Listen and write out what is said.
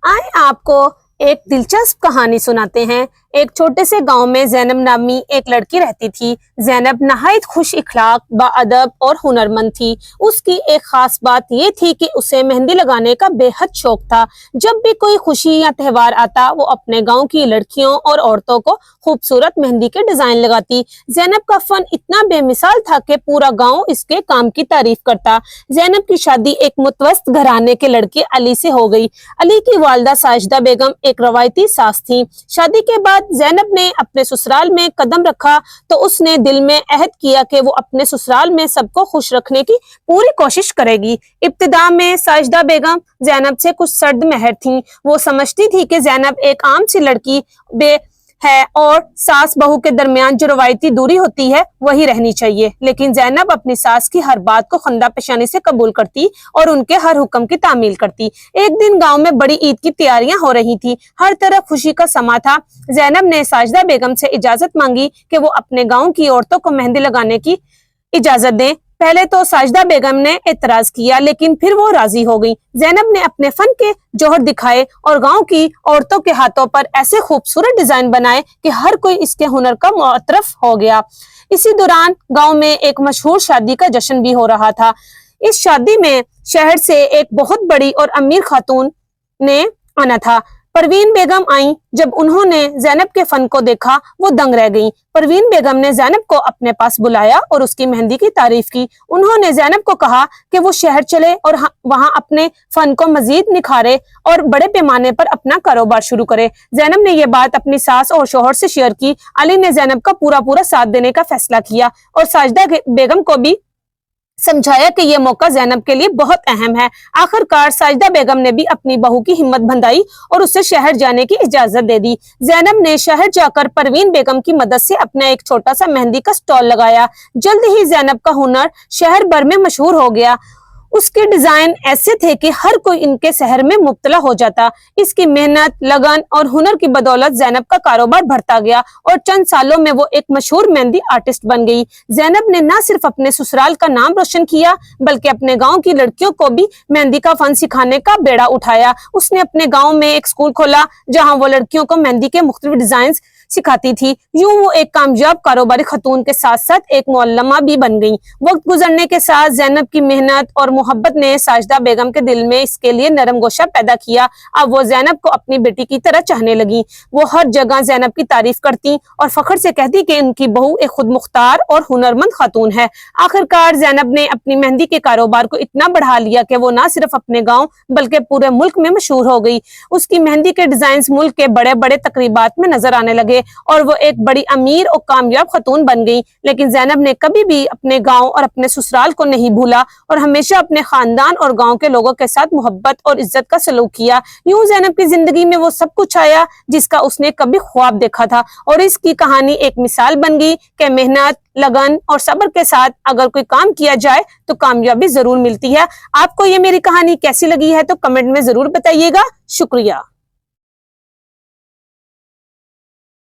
आए आपको एक दिलचस्प कहानी सुनाते हैं। एक छोटे से गांव में जैनब नामी एक लड़की रहती थी। जैनब नहायत खुश इखलाक, बाअदब और हुनरमंद थी। उसकी एक खास बात ये थी कि उसे मेहंदी लगाने का बेहद शौक था। जब भी कोई खुशी या त्योहार आता, वो अपने गांव की लड़कियों और औरतों को खूबसूरत मेहंदी के डिजाइन लगाती। जैनब का फन इतना बेमिसाल था कि पूरा गांव इसके काम की तारीफ करता। जैनब की शादी एक मुतवस्त घराने के लड़के अली से हो गई। अली की वालिदा साजिदा बेगम एक रवायती सास थी। शादी के बाद जैनब ने अपने ससुराल में कदम रखा तो उसने दिल में अहद किया कि वो अपने ससुराल में सबको खुश रखने की पूरी कोशिश करेगी। इब्तिदा में साजिदा बेगम जैनब से कुछ सर्द महर थीं। वो समझती थी कि जैनब एक आम सी लड़की है और सास बहू के दरमियान जो रवायती दूरी होती है वही रहनी चाहिए। लेकिन जैनब अपनी सास की हर बात को खंदा पेशानी से कबूल करती और उनके हर हुक्म की तामील करती। एक दिन गांव में बड़ी ईद की तैयारियां हो रही थी। हर तरफ खुशी का समा था। जैनब ने साजिदा बेगम से इजाजत मांगी कि वो अपने गाँव की औरतों को मेहंदी लगाने की इजाजत दें। पहले तो साजिदा बेगम ने एतराज किया, लेकिन फिर वो राजी हो गई। जैनब ने अपने फन के जौहर दिखाए और गांव की औरतों के हाथों पर ऐसे खूबसूरत डिजाइन बनाए कि हर कोई इसके हुनर का मुअत्तरफ हो गया। इसी दौरान गांव में एक मशहूर शादी का जश्न भी हो रहा था। इस शादी में शहर से एक बहुत बड़ी और अमीर खातून ने आना था। परवीन बेगम आई। जब उन्होंने जैनब के फन को देखा, वो दंग रह गईं। परवीन बेगम ने जैनब को अपने पास बुलाया और उसकी मेहंदी की तारीफ की। उन्होंने जैनब को कहा कि वो शहर चले और वहां अपने फन को मजीद निखारे और बड़े पैमाने पर अपना कारोबार शुरू करे। जैनब ने ये बात अपनी सास और शोहर से शेयर की। अली ने जैनब का पूरा साथ देने का फैसला किया और साजिदा बेगम को भी समझाया कि यह मौका जैनब के लिए बहुत अहम है। आखिरकार साजिदा बेगम ने भी अपनी बहू की हिम्मत बंधाई और उसे शहर जाने की इजाजत दे दी। जैनब ने शहर जाकर परवीन बेगम की मदद से अपना एक छोटा सा मेहंदी का स्टॉल लगाया। जल्द ही जैनब का हुनर शहर भर में मशहूर हो गया। उसके डिजाइन ऐसे थे कि हर कोई इनके शहर में मुब्तला हो जाता। इसकी मेहनत, लगन और हुनर की बदौलत जैनब का कारोबार बढ़ता गया और चंद सालों में वो एक मशहूर मेहंदी आर्टिस्ट बन गई। जैनब ने न सिर्फ अपने ससुराल का नाम रोशन किया, बल्कि अपने गांव की लड़कियों को भी मेहंदी का फन सिखाने का बेड़ा उठाया। उसने अपने गांव में एक स्कूल खोला जहां वो लड़कियों को मेहंदी के मुख्तलिफ डिजाइन सिखाती थी। यूं वो एक कामयाब कारोबारी खतून के साथ साथ एक मुअल्लिमा भी बन गई। वक्त गुजरने के साथ जैनब की मेहनत और मोहब्बत ने साजिदा बेगम के दिल में इसके लिए नरम गोशा पैदा किया। अब वो जैनब को अपनी बेटी की तरह चाहने लगी। वो हर जगह जैनब की तारीफ करती और फख्र से कहती कि उनकी बहू एक खुद मुख्तार और हुनरमंद खातून है। आखिरकार जैनब ने अपनी मेहंदी के कारोबार को इतना बढ़ा लिया कि वो न सिर्फ अपने गाँव बल्कि पूरे मुल्क में मशहूर हो गई। उसकी मेहंदी के डिजाइन मुल्क के बड़े बड़े तकरीबात में नजर आने लगे और वो एक बड़ी अमीर और कामयाब खतून बन गई। लेकिन जैनब ने कभी भी अपने गांव और अपने ससुराल को नहीं भूला और हमेशा अपने खानदान और गांव के लोगों के साथ मोहब्बत और इज्जत का सलूक किया। यूं जैनब की जिंदगी में वो सब कुछ आया जिसका उसने कभी ख्वाब देखा था और इसकी कहानी एक मिसाल बन गई कि मेहनत, लगन और सब्र के साथ अगर कोई काम किया जाए तो कामयाबी जरूर मिलती है। आपको ये मेरी कहानी कैसी लगी है तो कमेंट में जरूर बताइएगा। शुक्रिया।